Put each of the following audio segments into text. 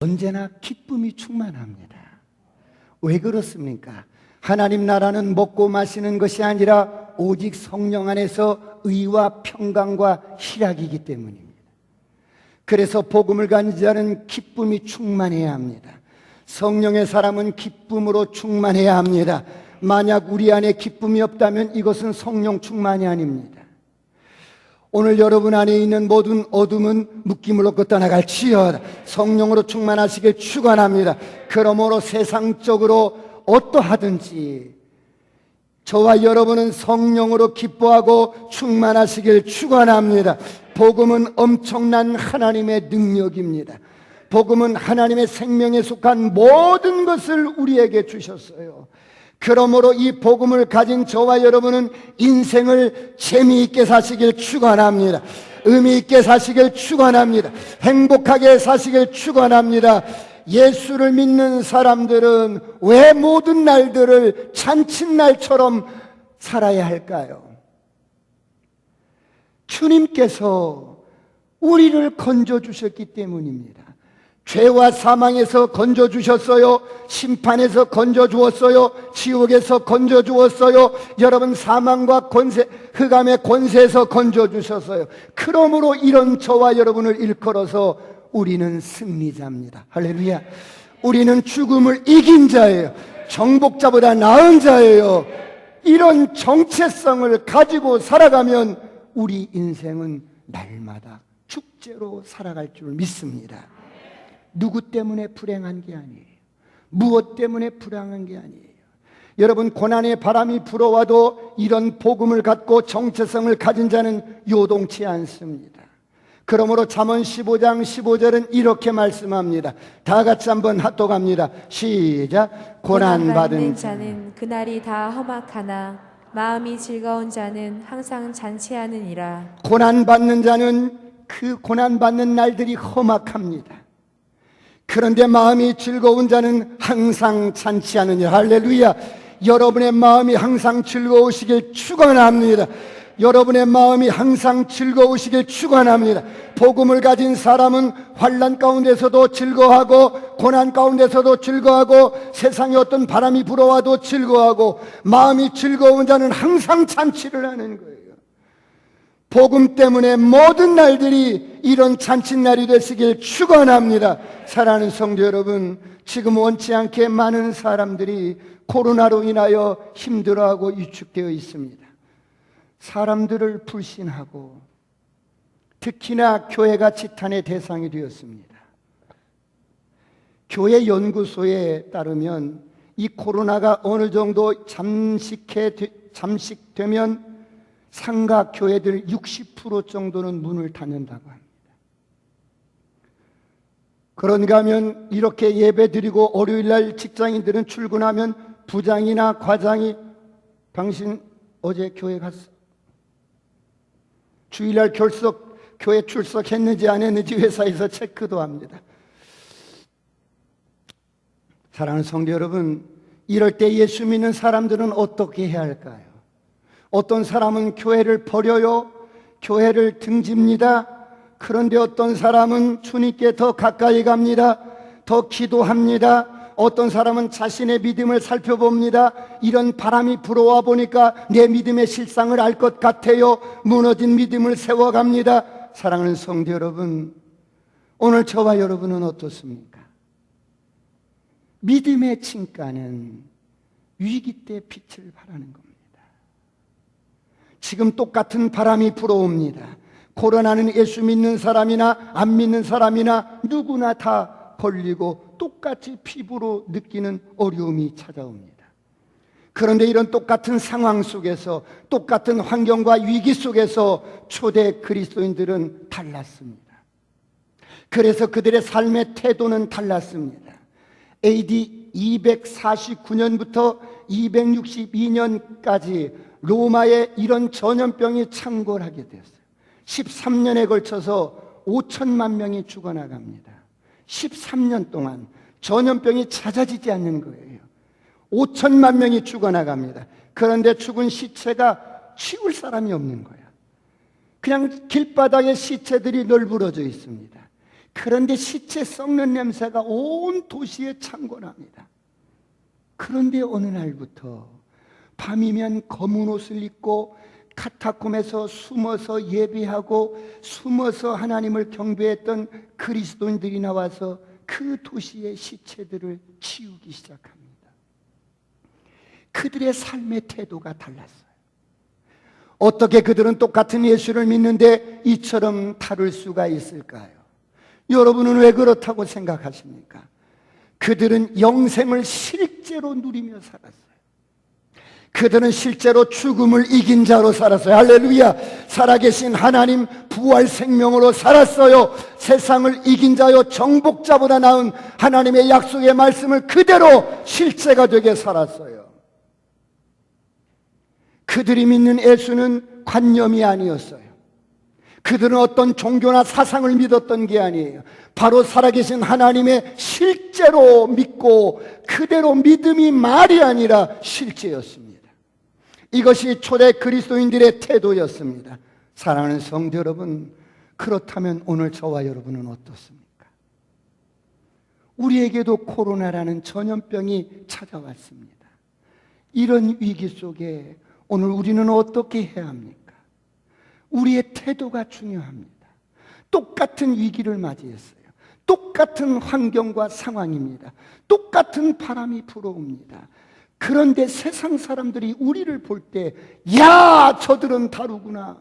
언제나 기쁨이 충만합니다. 왜 그렇습니까? 하나님 나라는 먹고 마시는 것이 아니라 오직 성령 안에서 의와 평강과 희락이기 때문입니다. 그래서 복음을 가진 자는 기쁨이 충만해야 합니다. 성령의 사람은 기쁨으로 충만해야 합니다. 만약 우리 안에 기쁨이 없다면 이것은 성령 충만이 아닙니다. 오늘 여러분 안에 있는 모든 어둠은 묶임을 얻고 떠나갈지어다. 성령으로 충만하시길 축원합니다. 그러므로 세상적으로 어떠하든지 저와 여러분은 성령으로 기뻐하고 충만하시길 축원합니다. 복음은 엄청난 하나님의 능력입니다. 복음은 하나님의 생명에 속한 모든 것을 우리에게 주셨어요. 그러므로 이 복음을 가진 저와 여러분은 인생을 재미있게 사시길 축원합니다. 의미 있게 사시길 축원합니다. 행복하게 사시길 축원합니다. 예수를 믿는 사람들은 왜 모든 날들을 잔칫날처럼 살아야 할까요? 주님께서 우리를 건져주셨기 때문입니다. 죄와 사망에서 건져주셨어요. 심판에서 건져주었어요. 지옥에서 건져주었어요. 여러분, 사망과 권세, 흑암의 권세에서 건져주셨어요. 그러므로 이런 저와 여러분을 일컬어서 우리는 승리자입니다. 할렐루야. 우리는 죽음을 이긴 자예요. 정복자보다 나은 자예요. 이런 정체성을 가지고 살아가면 우리 인생은 날마다 축제로 살아갈 줄 믿습니다. 누구 때문에 불행한 게 아니에요. 무엇 때문에 불행한 게 아니에요. 여러분, 고난의 바람이 불어와도 이런 복음을 갖고 정체성을 가진 자는 요동치 않습니다. 그러므로 잠언 15장 15절은 이렇게 말씀합니다. 다 같이 한번 합독합니다. 시작. 고난받은 자는 그날이 다 험악하나 마음이 즐거운 자는 항상 잔치하느니라. 고난받는 자는 그 고난받는 날들이 험악합니다. 그런데 마음이 즐거운 자는 항상 잔치하느니라. 할렐루야. 여러분의 마음이 항상 즐거우시길 축원합니다. 여러분의 마음이 항상 즐거우시길 축원합니다. 복음을 가진 사람은 환난 가운데서도 즐거워하고 고난 가운데서도 즐거워하고 세상에 어떤 바람이 불어와도 즐거워하고 마음이 즐거운 자는 항상 잔치를 하는 거예요. 복음 때문에 모든 날들이 이런 잔칫날이 되시길 축원합니다. 사랑하는 성도 여러분, 지금 원치 않게 많은 사람들이 코로나로 인하여 힘들어하고 위축되어 있습니다. 사람들을 불신하고 특히나 교회가 지탄의 대상이 되었습니다. 교회 연구소에 따르면 이 코로나가 어느 정도 잠식되면 상가 교회들 60% 정도는 문을 닫는다고 합니다. 그런가 하면 이렇게 예배 드리고 월요일날 직장인들은 출근하면 부장이나 과장이 당신 어제 교회 갔어? 주일날 교회 출석했는지 안 했는지 회사에서 체크도 합니다. 사랑하는 성도 여러분, 이럴 때 예수 믿는 사람들은 어떻게 해야 할까요? 어떤 사람은 교회를 버려요. 교회를 등집니다. 그런데 어떤 사람은 주님께 더 가까이 갑니다. 더 기도합니다. 어떤 사람은 자신의 믿음을 살펴봅니다. 이런 바람이 불어와 보니까 내 믿음의 실상을 알 것 같아요. 무너진 믿음을 세워갑니다. 사랑하는 성도 여러분, 오늘 저와 여러분은 어떻습니까? 믿음의 칭가는 위기 때 빛을 발하는 겁니다. 지금 똑같은 바람이 불어옵니다. 코로나는 예수 믿는 사람이나 안 믿는 사람이나 누구나 다 걸리고 똑같이 피부로 느끼는 어려움이 찾아옵니다. 그런데 이런 똑같은 상황 속에서, 똑같은 환경과 위기 속에서 초대 그리스도인들은 달랐습니다. 그래서 그들의 삶의 태도는 달랐습니다. AD 249년부터 262년까지 로마에 이런 전염병이 창궐하게 되었어요. 13년에 걸쳐서 5천만 명이 죽어나갑니다. 13년 동안 전염병이 잦아지지 않는 거예요. 5천만 명이 죽어나갑니다. 그런데 죽은 시체가 치울 사람이 없는 거야. 그냥 길바닥에 시체들이 널브러져 있습니다. 그런데 시체 썩는 냄새가 온 도시에 창궐합니다. 그런데 어느 날부터 밤이면 검은 옷을 입고 카타콤에서 숨어서 예배하고 숨어서 하나님을 경배했던 그리스도인들이 나와서 그 도시의 시체들을 치우기 시작합니다. 그들의 삶의 태도가 달랐어요. 어떻게 그들은 똑같은 예수를 믿는데 이처럼 다를 수가 있을까요? 여러분은 왜 그렇다고 생각하십니까? 그들은 영생을 실제로 누리며 살았어요. 그들은 실제로 죽음을 이긴 자로 살았어요. 할렐루야! 살아계신 하나님 부활 생명으로 살았어요. 세상을 이긴 자요 정복자보다 나은 하나님의 약속의 말씀을 그대로 실제가 되게 살았어요. 그들이 믿는 예수는 관념이 아니었어요. 그들은 어떤 종교나 사상을 믿었던 게 아니에요. 바로 살아계신 하나님의 실제로 믿고 그대로 믿음이 말이 아니라 실제였습니다. 이것이 초대 그리스도인들의 태도였습니다. 사랑하는 성도 여러분, 그렇다면 오늘 저와 여러분은 어떻습니까? 우리에게도 코로나라는 전염병이 찾아왔습니다. 이런 위기 속에 오늘 우리는 어떻게 해야 합니까? 우리의 태도가 중요합니다. 똑같은 위기를 맞이했어요. 똑같은 환경과 상황입니다. 똑같은 바람이 불어옵니다. 그런데 세상 사람들이 우리를 볼 때, 야, 저들은 다르구나.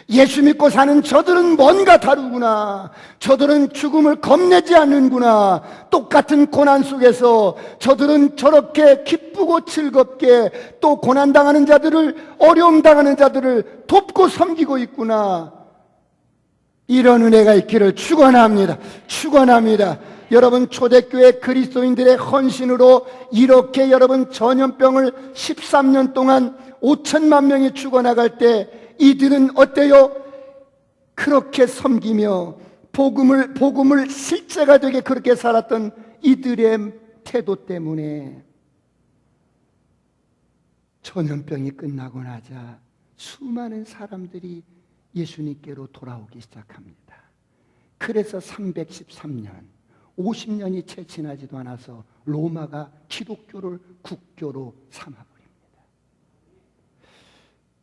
예수 믿고 사는 저들은 뭔가 다르구나. 저들은 죽음을 겁내지 않는구나. 똑같은 고난 속에서 저들은 저렇게 기쁘고 즐겁게 또 고난당하는 자들을, 어려움 당하는 자들을 돕고 섬기고 있구나. 이런 은혜가 있기를 축원합니다. 축원합니다. 여러분, 초대교회 그리스도인들의 헌신으로 이렇게 여러분 전염병을 13년 동안 5천만 명이 죽어나갈 때 이들은 어때요? 그렇게 섬기며 복음을 실제가 되게 그렇게 살았던 이들의 태도 때문에 전염병이 끝나고 나자 수많은 사람들이 예수님께로 돌아오기 시작합니다. 그래서 313년 50년이 채 지나지도 않아서 로마가 기독교를 국교로 삼아버립니다.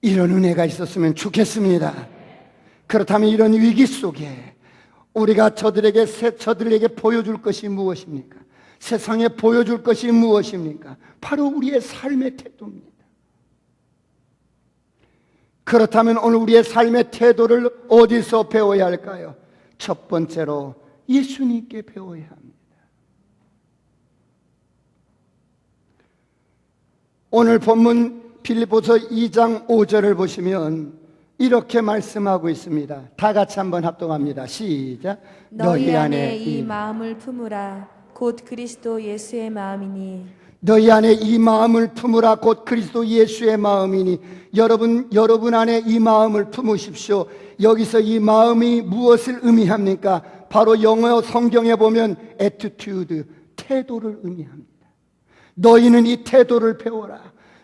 이런 은혜가 있었으면 좋겠습니다. 그렇다면 이런 위기 속에 우리가 저들에게 보여줄 것이 무엇입니까? 세상에 보여줄 것이 무엇입니까? 바로 우리의 삶의 태도입니다. 그렇다면 오늘 우리의 삶의 태도를 어디서 배워야 할까요? 첫 번째로 예수님께 배워야 합니다. 오늘 본문 빌립보서 2장 5절을 보시면 이렇게 말씀하고 있습니다. 다 같이 한번 합동합니다. 시작. 너희 안에 이 마음을 품으라. 곧 그리스도 예수의 마음이니. 너희 안에 이 마음을 품으라. 곧 그리스도 예수의 마음이니. 여러분 안에 이 마음을 품으십시오. 여기서 이 마음이 무엇을 의미합니까? 바로 영어 성경에 보면 attitude, 태도를 의미합니다. 너희는 이 태도를 배워라.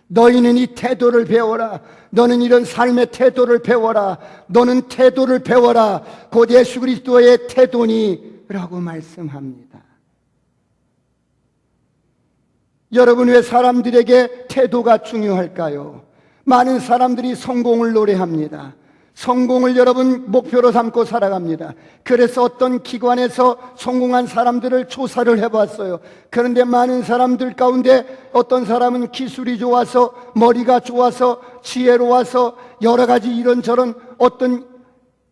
너희는 이 태도를 배워라. 너는 이런 삶의 태도를 배워라. 너는 태도를 배워라. 곧 예수 그리스도의 태도니 라고 말씀합니다. 여러분, 왜 사람들에게 태도가 중요할까요? 많은 사람들이 성공을 노래합니다. 성공을 여러분 목표로 삼고 살아갑니다. 그래서 어떤 기관에서 성공한 사람들을 조사를 해봤어요. 그런데 많은 사람들 가운데 어떤 사람은 기술이 좋아서, 머리가 좋아서, 지혜로워서 여러 가지 이런저런 어떤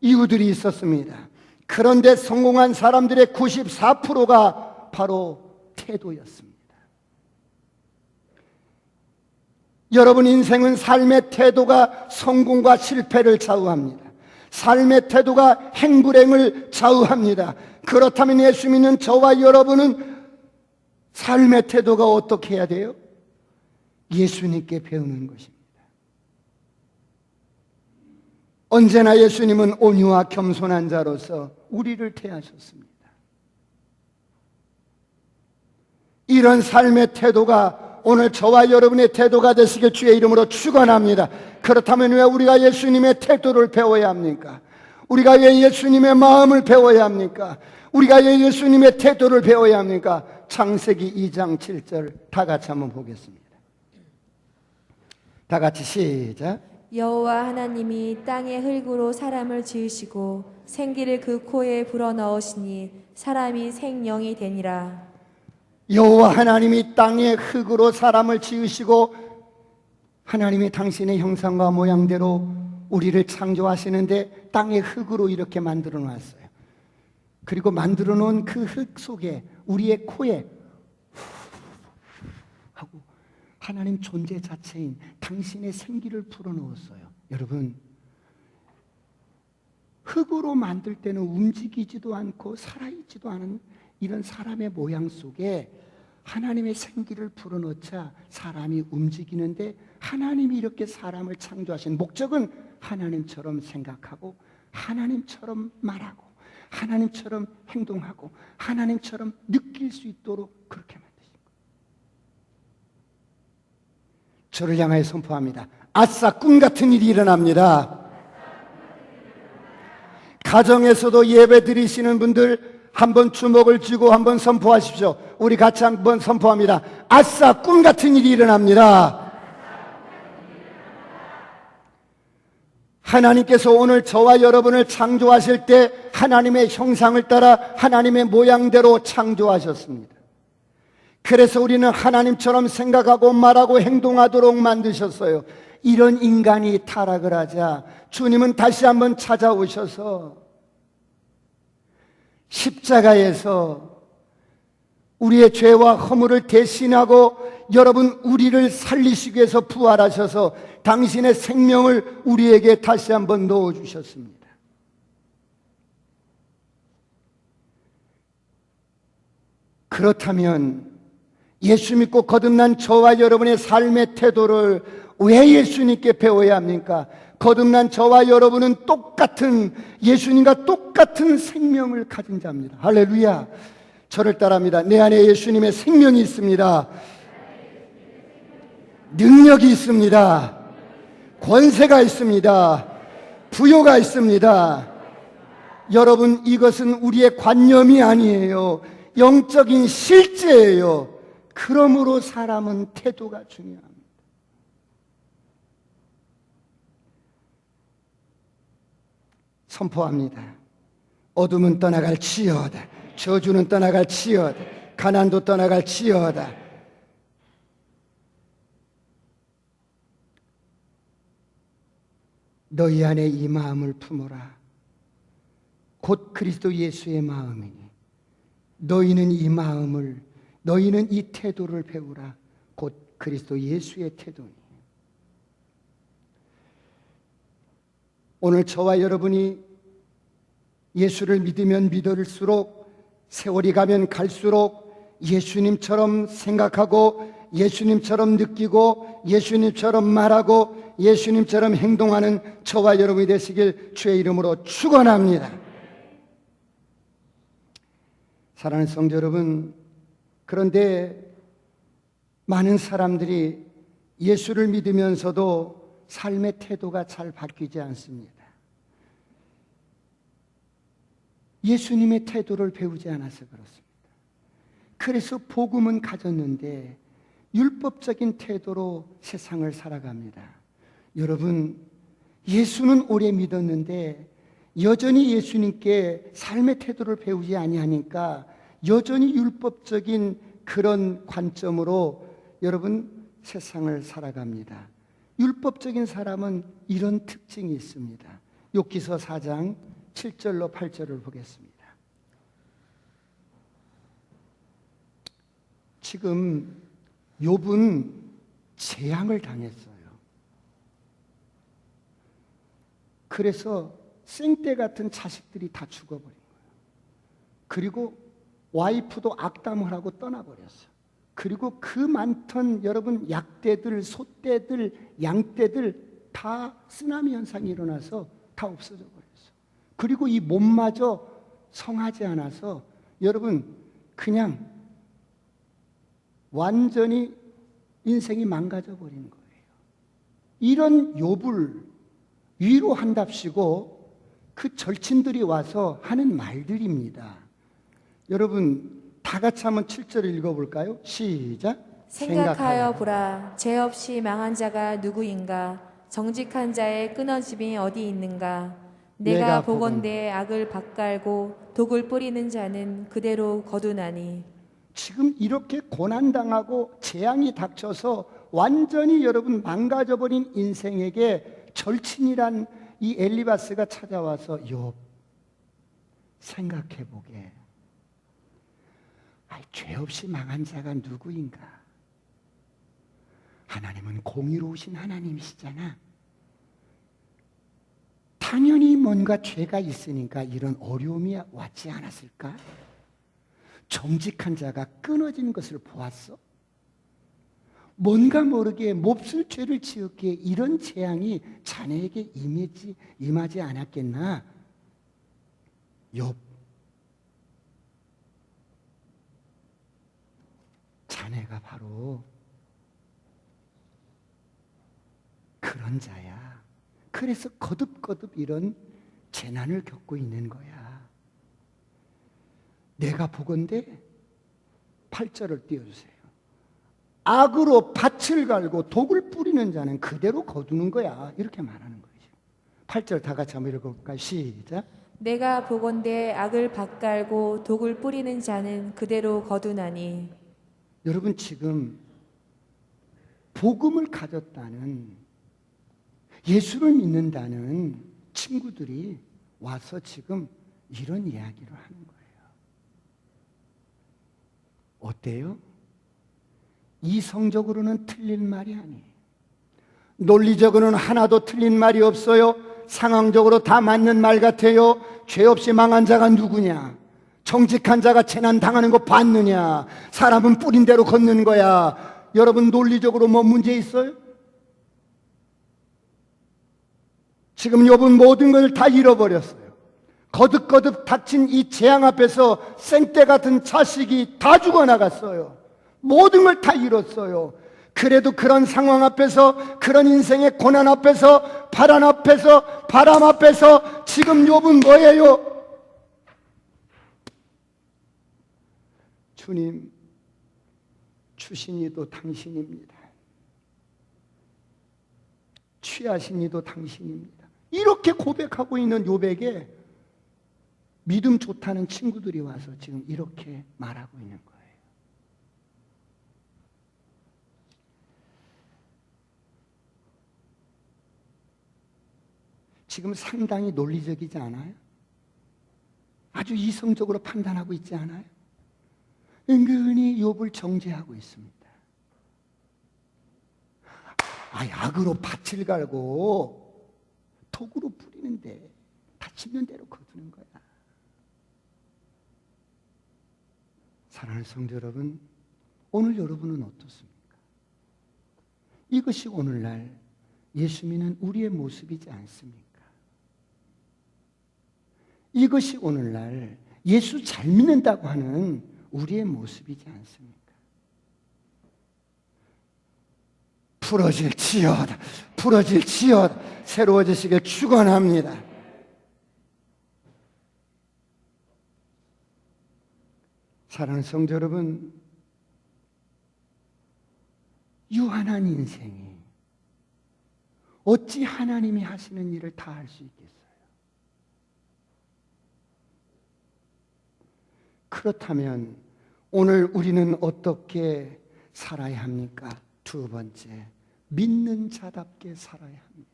이유들이 있었습니다. 그런데 성공한 사람들의 94%가 바로 태도였습니다. 여러분, 인생은 삶의 태도가 성공과 실패를 좌우합니다. 삶의 태도가 행불행을 좌우합니다. 그렇다면 예수 믿는 저와 여러분은 삶의 태도가 어떻게 해야 돼요? 예수님께 배우는 것입니다. 언제나 예수님은 온유와 겸손한 자로서 우리를 대하셨습니다. 이런 삶의 태도가 오늘 저와 여러분의 태도가 되시길 주의 이름으로 축원합니다. 그렇다면 왜 우리가 예수님의 태도를 배워야 합니까? 우리가 왜 예수님의 마음을 배워야 합니까? 우리가 왜 예수님의 태도를 배워야 합니까? 창세기 2장 7절 다 같이 한번 보겠습니다. 다 같이 시작. 여호와 하나님이 땅의 흙으로 사람을 지으시고 생기를 그 코에 불어넣으시니 사람이 생명이 되니라. 여호와 하나님이 땅의 흙으로 사람을 지으시고 하나님이 당신의 형상과 모양대로 우리를 창조하시는데 땅의 흙으로 이렇게 만들어 놨어요. 그리고 만들어 놓은 그 흙 속에 우리의 코에 하고 하나님 존재 자체인 당신의 생기를 불어넣었어요. 여러분, 흙으로 만들 때는 움직이지도 않고 살아있지도 않은 이런 사람의 모양 속에 하나님의 생기를 불어넣자 사람이 움직이는데, 하나님이 이렇게 사람을 창조하신 목적은 하나님처럼 생각하고 하나님처럼 말하고 하나님처럼 행동하고 하나님처럼 느낄 수 있도록 그렇게 만드신 거예요. 저를 향하여 선포합니다. 아싸, 꿈 같은 일이 일어납니다. 가정에서도 예배 드리시는 분들 한번 주먹을 쥐고 한번 선포하십시오. 우리 같이 한번 선포합니다. 아싸, 꿈 같은 일이 일어납니다. 하나님께서 오늘 저와 여러분을 창조하실 때 하나님의 형상을 따라 하나님의 모양대로 창조하셨습니다. 그래서 우리는 하나님처럼 생각하고 말하고 행동하도록 만드셨어요. 이런 인간이 타락을 하자 주님은 다시 한번 찾아오셔서 십자가에서 우리의 죄와 허물을 대신하고 여러분 우리를 살리시기 위해서 부활하셔서 당신의 생명을 우리에게 다시 한번 넣어주셨습니다. 그렇다면 예수 믿고 거듭난 저와 여러분의 삶의 태도를 왜 예수님께 배워야 합니까? 거듭난 저와 여러분은 똑같은, 예수님과 똑같은 생명을 가진 자입니다. 할렐루야. 저를 따라합니다. 내 안에 예수님의 생명이 있습니다. 능력이 있습니다. 권세가 있습니다. 부요가 있습니다. 여러분, 이것은 우리의 관념이 아니에요. 영적인 실제예요. 그러므로 사람은 태도가 중요합니다. 선포합니다. 어둠은 떠나갈지어다. 저주는 떠나갈지어다. 가난도 떠나갈지어다. 너희 안에 이 마음을 품어라. 곧 그리스도 예수의 마음이니 너희는 이 마음을, 너희는 이 태도를 배우라. 곧 그리스도 예수의 태도니. 오늘 저와 여러분이 예수를 믿으면 믿을수록, 세월이 가면 갈수록 예수님처럼 생각하고 예수님처럼 느끼고 예수님처럼 말하고 예수님처럼 행동하는 저와 여러분이 되시길 주의 이름으로 축원합니다. 사랑하는 성도 여러분, 그런데 많은 사람들이 예수를 믿으면서도 삶의 태도가 잘 바뀌지 않습니다. 예수님의 태도를 배우지 않아서 그렇습니다. 그래서 복음은 가졌는데 율법적인 태도로 세상을 살아갑니다. 여러분, 예수는 오래 믿었는데 여전히 예수님께 삶의 태도를 배우지 아니하니까 여전히 율법적인 그런 관점으로 여러분 세상을 살아갑니다. 율법적인 사람은 이런 특징이 있습니다. 욥기서 4장 7절로 8절을 보겠습니다. 지금 욥은 재앙을 당했어요. 그래서 생떼 같은 자식들이 다 죽어버린 거예요. 그리고 와이프도 악담을 하고 떠나버렸어요. 그리고 그 많던 여러분 약떼들, 소떼들, 양떼들 다 쓰나미 현상이 일어나서 다 없어져 버렸어요. 그리고 이 몸마저 성하지 않아서 여러분 그냥 완전히 인생이 망가져 버린 거예요. 이런 욥을 위로한답시고 그 절친들이 와서 하는 말들입니다. 여러분 다 같이 한번 7절을 읽어볼까요? 시작. 생각하여 보라. 죄 없이 망한 자가 누구인가? 정직한 자의 끊어짐이 어디 있는가? 내가 보건대 악을 밭갈고 독을 뿌리는 자는 그대로 거두나니. 지금 이렇게 고난당하고 재앙이 닥쳐서 완전히 여러분 망가져버린 인생에게 절친이란 이 엘리바스가 찾아와서 욥 생각해보게. 죄 없이 망한 자가 누구인가? 하나님은 공의로우신 하나님이시잖아. 당연히 뭔가 죄가 있으니까 이런 어려움이 왔지 않았을까? 정직한 자가 끊어진 것을 보았어? 뭔가 모르게 몹쓸 죄를 지었기에 이런 재앙이 자네에게 임하지 않았겠나? 욥, 자네가 바로 그런 자야. 그래서 거듭거듭 이런 재난을 겪고 있는 거야. 내가 보건대 8절을 띄워주세요. 악으로 밭을 갈고 독을 뿌리는 자는 그대로 거두는 거야. 이렇게 말하는 거죠. 8절 다 같이 한번 읽어볼까요? 시작. 내가 보건대 악을 밭갈고 독을 뿌리는 자는 그대로 거두나니. 여러분 지금 복음을 가졌다는, 예수를 믿는다는 친구들이 와서 지금 이런 이야기를 하는 거예요. 어때요? 이성적으로는 틀린 말이 아니에요. 논리적으로는 하나도 틀린 말이 없어요. 상황적으로 다 맞는 말 같아요. 죄 없이 망한 자가 누구냐? 정직한 자가 재난 당하는 거 봤느냐? 사람은 뿌린 대로 걷는 거야. 여러분 논리적으로 뭐 문제 있어요? 지금 욥은 모든 걸 다 잃어버렸어요. 거듭거듭 닥친 이 재앙 앞에서 생떼 같은 자식이 다 죽어나갔어요. 모든 걸 다 잃었어요. 그래도 그런 상황 앞에서, 그런 인생의 고난 앞에서, 바람 앞에서 지금 욥은 뭐예요? 주님, 주신 이도 당신입니다. 취하신 이도 당신입니다. 이렇게 고백하고 있는 욥에게 믿음 좋다는 친구들이 와서 지금 이렇게 말하고 있는 거예요. 지금 상당히 논리적이지 않아요? 아주 이성적으로 판단하고 있지 않아요? 은근히 욥을 정죄하고 있습니다. 악으로 밭을 갈고 독으로 뿌리는데 다치는 대로 거두는 거야. 사랑하는 성도 여러분, 오늘 여러분은 어떻습니까? 이것이 오늘날 예수 믿는 우리의 모습이지 않습니까? 이것이 오늘날 예수 잘 믿는다고 하는 우리의 모습이지 않습니까? 부러질지어다, 부러질지어다, 새로워지시길 축원합니다. 사랑하는 성도 여러분, 유한한 인생이 어찌 하나님이 하시는 일을 다 할 수 있겠어요? 그렇다면 오늘 우리는 어떻게 살아야 합니까? 두 번째, 믿는 자답게 살아야 합니다.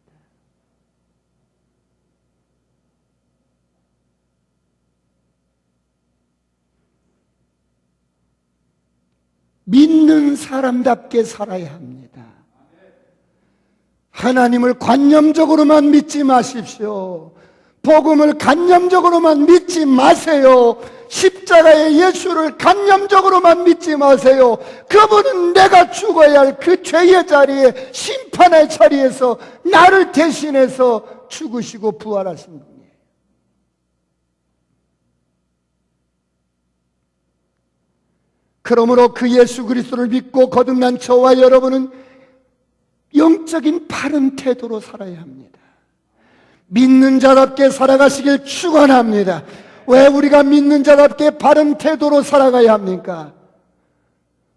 믿는 사람답게 살아야 합니다. 하나님을 관념적으로만 믿지 마십시오. 복음을 관념적으로만 믿지 마세요. 십자가의 예수를 관념적으로만 믿지 마세요. 그분은 내가 죽어야 할 그 죄의 자리에, 심판의 자리에서 나를 대신해서 죽으시고 부활하신 분이에요. 그러므로 그 예수 그리스도를 믿고 거듭난 저와 여러분은 영적인 바른 태도로 살아야 합니다. 믿는 자답게 살아가시길 축원합니다. 왜 우리가 믿는 자답게 바른 태도로 살아가야 합니까?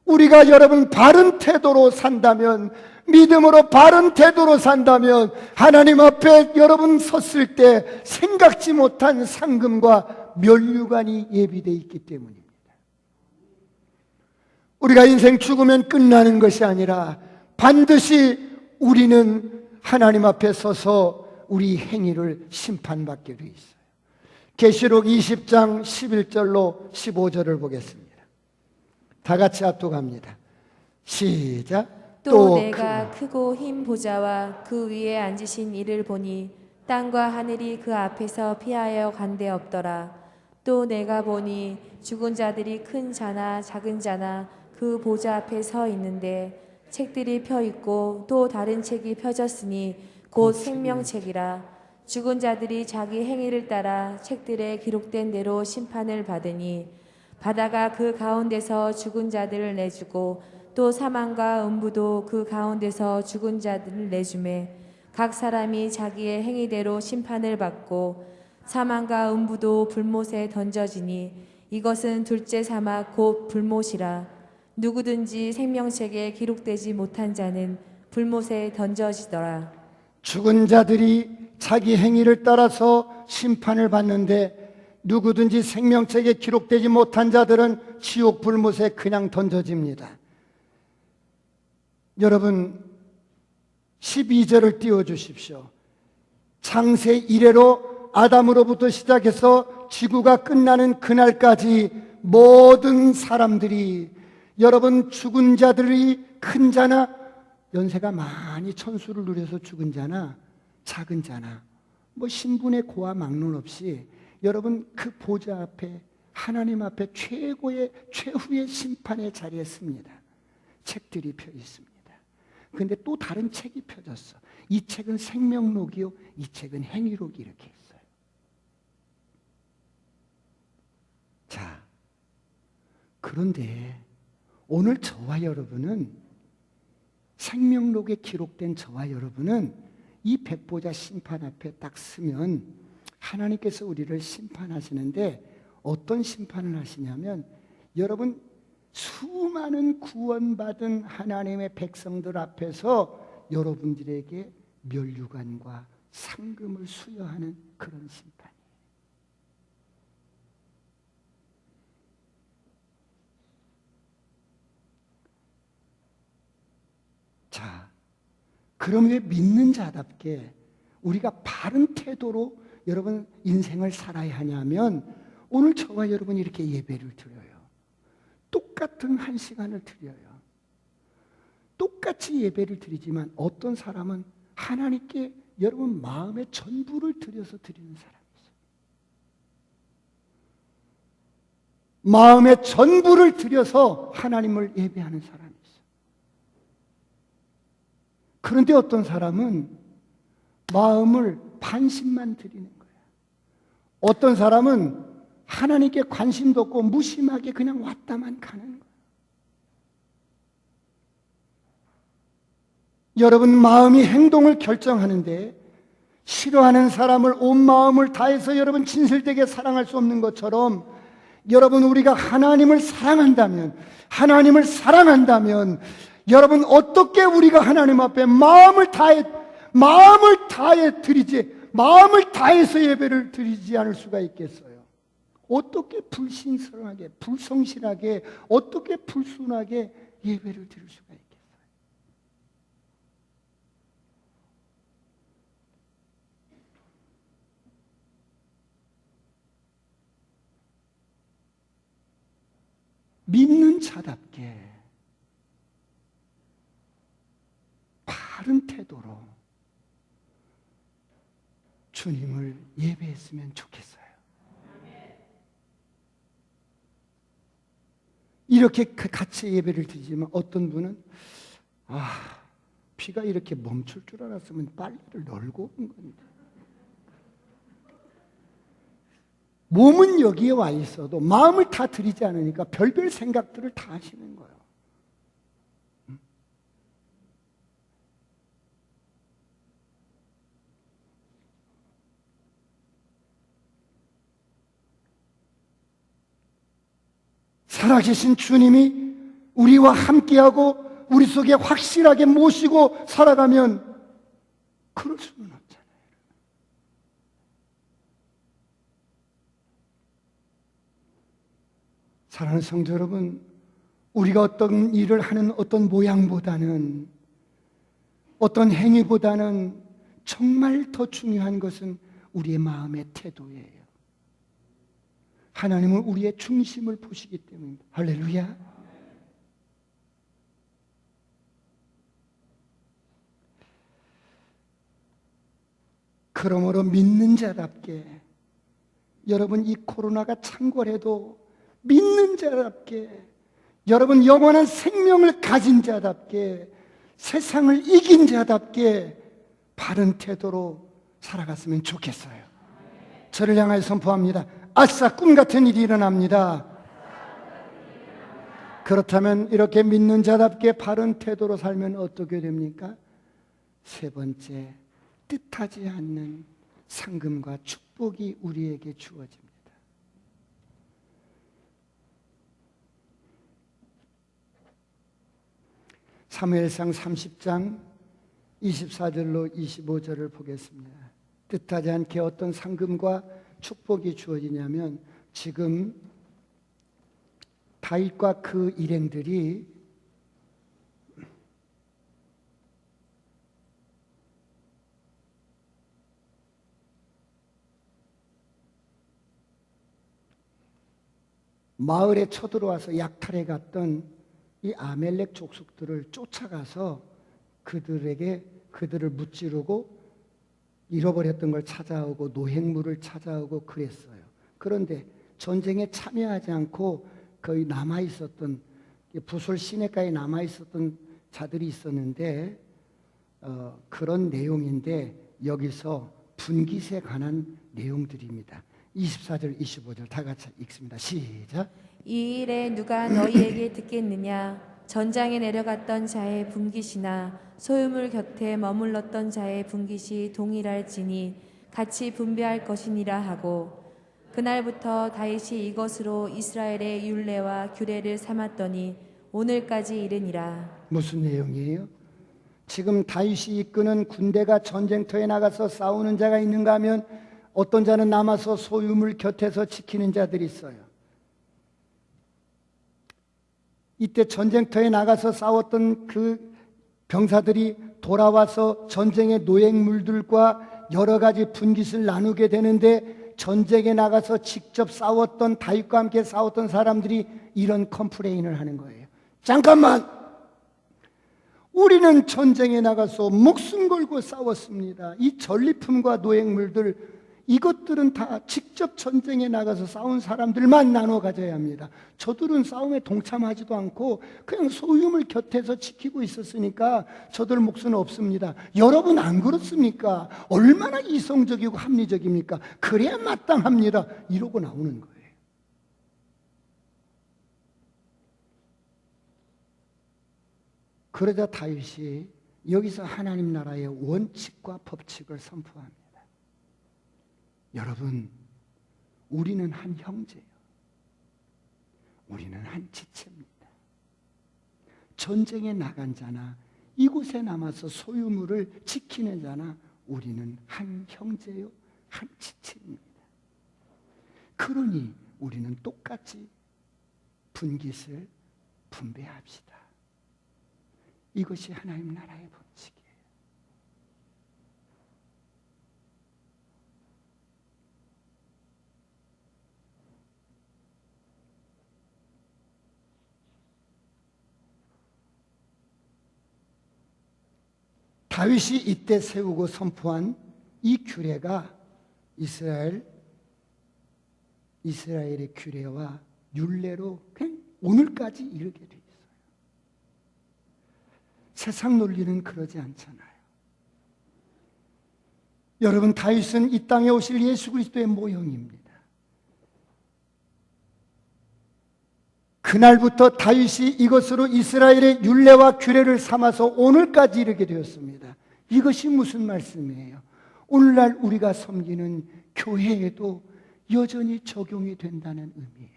우리가 여러분 바른 태도로 산다면, 믿음으로 바른 태도로 산다면 하나님 앞에 여러분 섰을 때 생각지 못한 상금과 면류관이 예비되어 있기 때문입니다. 우리가 인생 죽으면 끝나는 것이 아니라 반드시 우리는 하나님 앞에 서서 우리 행위를 심판받게 되어 있어요. 계시록 20장 11절로 15절을 보겠습니다. 다 같이 합독합니다. 시작. 또 내가 크고 흰 보좌와 그 위에 앉으신 이를 보니 땅과 하늘이 그 앞에서 피하여 간데 없더라. 또 내가 보니 죽은 자들이 큰 자나 작은 자나 그 보좌 앞에 서 있는데 책들이 펴 있고 또 다른 책이 펴졌으니 곧 생명책이라. 죽은 자들이 자기 행위를 따라 책들에 기록된 대로 심판을 받으니 바다가 그 가운데서 죽은 자들을 내주고 또 사망과 음부도 그 가운데서 죽은 자들을 내주매 각 사람이 자기의 행위대로 심판을 받고 사망과 음부도 불못에 던져지니 이것은 둘째 사막 곧 불못이라. 누구든지 생명책에 기록되지 못한 자는 불못에 던져지더라. 죽은 자들이 자기 행위를 따라서 심판을 받는데 누구든지 생명책에 기록되지 못한 자들은 지옥 불못에 그냥 던져집니다. 여러분 12절을 띄워주십시오. 창세 이래로 아담으로부터 시작해서 지구가 끝나는 그날까지 모든 사람들이, 여러분 죽은 자들이 큰 자나 연세가 많이 천수를 누려서 죽은 자나 작은 자나 뭐 신분의 고와 막론 없이 여러분 그 보좌 앞에 하나님 앞에 최후의 심판의 자리에 씁니다. 책들이 펴 있습니다. 그런데 또 다른 책이 펴졌어. 이 책은 생명록이요, 이 책은 행위록이 이렇게 있어요. 자, 그런데 오늘 저와 여러분은, 생명록에 기록된 저와 여러분은 이 백보자 심판 앞에 딱 서면 하나님께서 우리를 심판하시는데 어떤 심판을 하시냐면, 여러분 수많은 구원받은 하나님의 백성들 앞에서 여러분들에게 면류관과 상금을 수여하는 그런 심판이에요. 자, 그럼 왜 믿는 자답게 우리가 바른 태도로 여러분 인생을 살아야 하냐면, 오늘 저와 여러분이 이렇게 예배를 드려요. 똑같은 한 시간을 드려요. 똑같이 예배를 드리지만 어떤 사람은 하나님께 여러분 마음의 전부를 드려서 드리는 사람이 있어요. 마음의 전부를 드려서 하나님을 예배하는 사람이 있어요. 그런데 어떤 사람은 마음을 반씩만 드리는 거예요. 어떤 사람은 하나님께 관심도 없고 무심하게 그냥 왔다만 가는 거예요. 여러분 마음이 행동을 결정하는데, 싫어하는 사람을 온 마음을 다해서 여러분 진실되게 사랑할 수 없는 것처럼, 여러분 우리가 하나님을 사랑한다면 여러분 어떻게 우리가 하나님 앞에 마음을 다해서 예배를 드리지 않을 수가 있겠어요? 어떻게 불신성하게, 불성실하게, 어떻게 불순하게 예배를 드릴 수가 있겠어요? 믿는 자답게 바른 태도로 주님을 예배했으면 좋겠어요. 이렇게 같이 예배를 드리지만 어떤 분은 피가 이렇게 멈출 줄 알았으면 빨래를 널고 온 건데, 몸은 여기에 와 있어도 마음을 다 드리지 않으니까 별별 생각들을 다 하시는 거예요. 살아계신 주님이 우리와 함께하고 우리 속에 확실하게 모시고 살아가면 그럴 수는 없잖아요. 사랑하는 성도 여러분, 우리가 어떤 일을 하는 어떤 모양보다는, 어떤 행위보다는 정말 더 중요한 것은 우리의 마음의 태도예요. 하나님은 우리의 중심을 보시기 때문입니다. 할렐루야. 그러므로 믿는 자답게, 여러분 이 코로나가 창궐해도 믿는 자답게, 여러분 영원한 생명을 가진 자답게, 세상을 이긴 자답게 바른 태도로 살아갔으면 좋겠어요. 저를 향하여 선포합니다. 아싸, 꿈 같은 일이 일어납니다. 그렇다면 이렇게 믿는 자답게 바른 태도로 살면 어떻게 됩니까? 세 번째, 뜻하지 않는 상금과 축복이 우리에게 주어집니다. 사무엘상 30장 24절로 25절을 보겠습니다. 뜻하지 않게 어떤 상금과 축복이 주어지냐면, 지금 다윗과 그 일행들이 마을에 쳐들어와서 약탈해 갔던 이 아멜렉 족속들을 쫓아가서 그들을 무찌르고 잃어버렸던 걸 찾아오고 노획물을 찾아오고 그랬어요. 그런데 전쟁에 참여하지 않고 거의 남아있었던, 부솔 시내가에 남아있었던 자들이 있었는데, 그런 내용인데 여기서 분깃에 관한 내용들입니다. 24절 25절 다 같이 읽습니다. 시작. 이 일에 누가 너희에게 듣겠느냐? 전장에 내려갔던 자의 분깃이나 소유물 곁에 머물렀던 자의 분깃이 동일할지니 같이 분배할 것이니라 하고, 그날부터 다윗이 이것으로 이스라엘의 율례와 규례를 삼았더니 오늘까지 이르니라. 무슨 내용이에요? 지금 다윗이 이끄는 군대가 전쟁터에 나가서 싸우는 자가 있는가 하면, 어떤 자는 남아서 소유물 곁에서 지키는 자들이 있어요. 이때 전쟁터에 나가서 싸웠던 그 병사들이 돌아와서 전쟁의 노획물들과 여러 가지 분깃을 나누게 되는데, 전쟁에 나가서 직접 싸웠던, 다윗과 함께 싸웠던 사람들이 이런 컴플레인을 하는 거예요. 잠깐만! 우리는 전쟁에 나가서 목숨 걸고 싸웠습니다. 이 전리품과 노획물들, 이것들은 다 직접 전쟁에 나가서 싸운 사람들만 나눠 가져야 합니다. 저들은 싸움에 동참하지도 않고 그냥 소유물 곁에서 지키고 있었으니까 저들 몫은 없습니다. 여러분 안 그렇습니까? 얼마나 이성적이고 합리적입니까? 그래야 마땅합니다. 이러고 나오는 거예요. 그러자 다윗이 여기서 하나님 나라의 원칙과 법칙을 선포합니다. 여러분, 우리는 한 형제예요. 우리는 한 지체입니다. 전쟁에 나간 자나 이곳에 남아서 소유물을 지키는 자나 우리는 한 형제요, 한 지체입니다. 그러니 우리는 똑같이 분깃을 분배합시다. 이것이 하나님 나라의 법칙이에요. 다윗이 이때 세우고 선포한 이 규례가 이스라엘의 규례와 율례로 그냥 오늘까지 이르게 돼 있어요. 세상 논리는 그러지 않잖아요. 여러분, 다윗은 이 땅에 오실 예수 그리스도의 모형입니다. 그날부터 다윗이 이것으로 이스라엘의 율례와 규례를 삼아서 오늘까지 이르게 되었습니다. 이것이 무슨 말씀이에요? 오늘날 우리가 섬기는 교회에도 여전히 적용이 된다는 의미예요.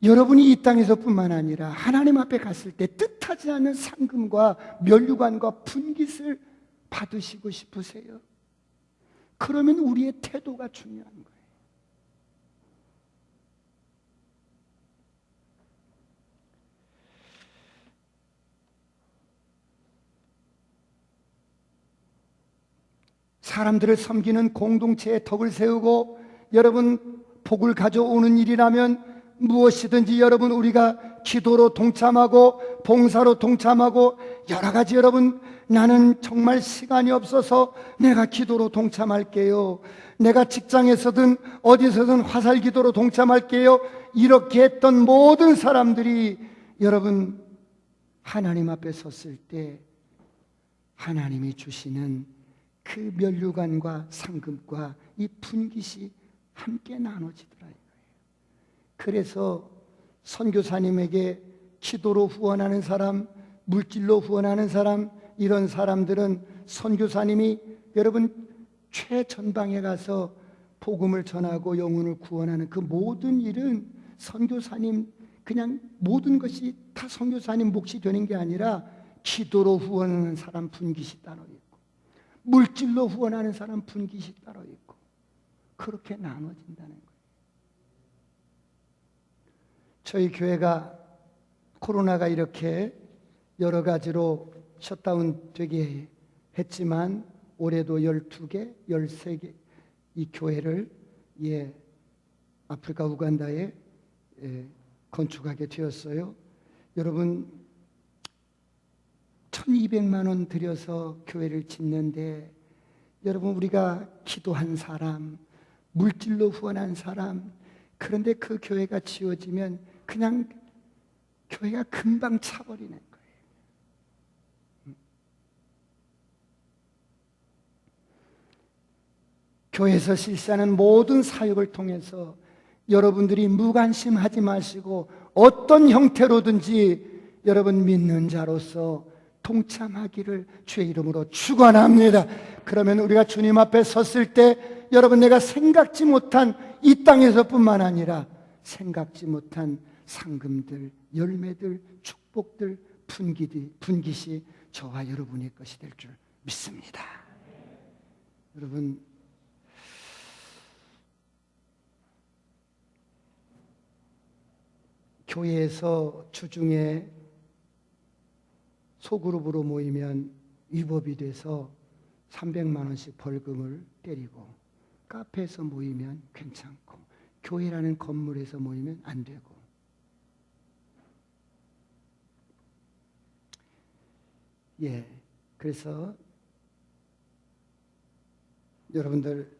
여러분이 이 땅에서뿐만 아니라 하나님 앞에 갔을 때 뜻하지 않은 상금과 면류관과 분깃을 받으시고 싶으세요? 그러면 우리의 태도가 중요한 거예요. 사람들을 섬기는 공동체의 덕을 세우고 여러분 복을 가져오는 일이라면 무엇이든지 여러분 우리가 기도로 동참하고 봉사로 동참하고 여러 가지 여러분 나는 정말 시간이 없어서 내가 기도로 동참할게요. 내가 직장에서든 어디서든 화살 기도로 동참할게요. 이렇게 했던 모든 사람들이 여러분 하나님 앞에 섰을 때 하나님이 주시는 그 면류관과 상금과 이 분깃이 함께 나눠지더라 이거예요. 그래서 선교사님에게 기도로 후원하는 사람, 물질로 후원하는 사람, 이런 사람들은 선교사님이 여러분 최전방에 가서 복음을 전하고 영혼을 구원하는 그 모든 일은 선교사님 그냥 모든 것이 다 선교사님 몫이 되는 게 아니라 기도로 후원하는 사람 분깃이 따로 있고 물질로 후원하는 사람 분깃이 따로 있고 그렇게 나눠진다는 거예요. 저희 교회가 코로나가 이렇게 여러 가지로 셧다운 되게 했지만 올해도 12개, 13개 이 교회를 아프리카 우간다에 건축하게 되었어요. 여러분 1200만 원 들여서 교회를 짓는데 여러분 우리가 기도한 사람, 물질로 후원한 사람 그런데 그 교회가 지어지면 그냥 교회가 금방 차버리는 거예요. 교회에서 실시하는 모든 사역을 통해서 여러분들이 무관심하지 마시고 어떤 형태로든지 여러분 믿는 자로서 동참하기를 주의 이름으로 축원합니다. 그러면 우리가 주님 앞에 섰을 때 여러분 내가 생각지 못한 이 땅에서뿐만 아니라 생각지 못한 상금들, 열매들, 축복들, 분깃이 저와 여러분의 것이 될 줄 믿습니다. 여러분 교회에서 주중에 소그룹으로 모이면 위법이 돼서 300만 원씩 벌금을 때리고 카페에서 모이면 괜찮고 교회라는 건물에서 모이면 안 되고 그래서 여러분들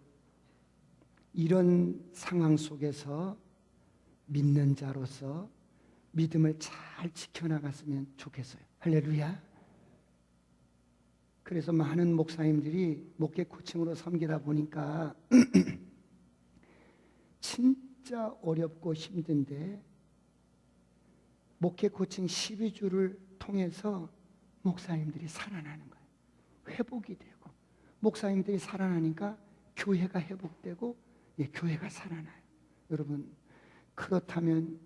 이런 상황 속에서 믿는 자로서 믿음을 잘 지켜나갔으면 좋겠어요. 할렐루야. 그래서 많은 목사님들이 목회 코칭으로 섬기다 보니까 진짜 어렵고 힘든데 목회 코칭 12주를 통해서 목사님들이 살아나는 거예요. 회복이 되고 목사님들이 살아나니까 교회가 회복되고 교회가 살아나요. 여러분 그렇다면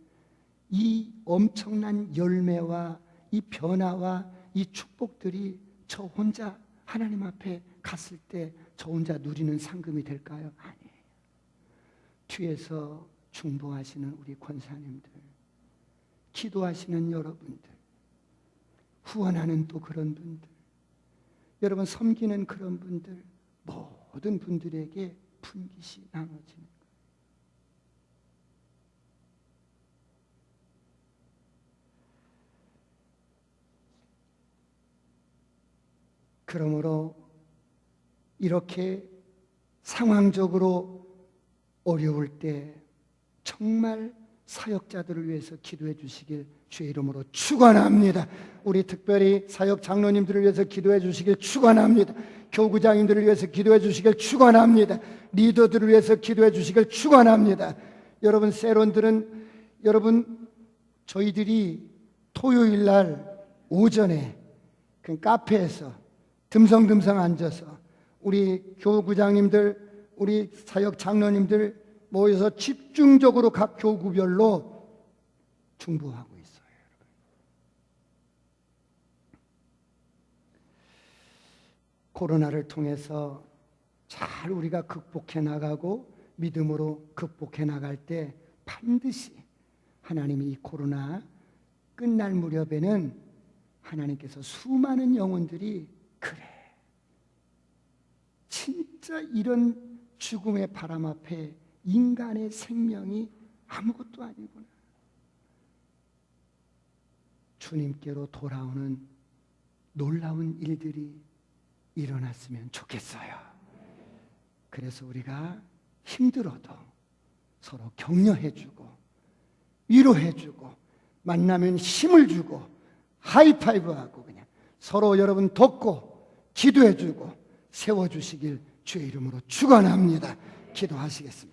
이 엄청난 열매와 이 변화와 이 축복들이 저 혼자 하나님 앞에 갔을 때 저 혼자 누리는 상금이 될까요? 아니에요. 뒤에서 중보하시는 우리 권사님들, 기도하시는 여러분들, 후원하는 또 그런 분들, 여러분 섬기는 그런 분들, 모든 분들에게 분깃이 나눠지는 거예요. 그러므로 이렇게 상황적으로 어려울 때 정말 사역자들을 위해서 기도해 주시길 주의 이름으로 축원합니다. 우리 특별히 사역 장로님들을 위해서 기도해 주시길 축원합니다. 교구장님들을 위해서 기도해 주시길 축원합니다. 리더들을 위해서 기도해 주시길 축원합니다. 여러분 세론들은 여러분 저희들이 토요일 날 오전에 그 카페에서 듬성듬성 앉아서 우리 교구장님들, 우리 사역 장로님들 모여서 집중적으로 각 교구별로 중보하고 있어요. 코로나를 통해서 잘 우리가 극복해 나가고 믿음으로 극복해 나갈 때 반드시 하나님이 이 코로나 끝날 무렵에는 하나님께서 수많은 영혼들이 그래, 진짜 이런 죽음의 바람 앞에 인간의 생명이 아무것도 아니구나, 주님께로 돌아오는 놀라운 일들이 일어났으면 좋겠어요. 그래서 우리가 힘들어도 서로 격려해주고 위로해주고 만나면 힘을 주고 하이파이브하고 그냥 서로 여러분 돕고 기도해주고 세워주시길 주의 이름으로 축원합니다. 기도하시겠습니다.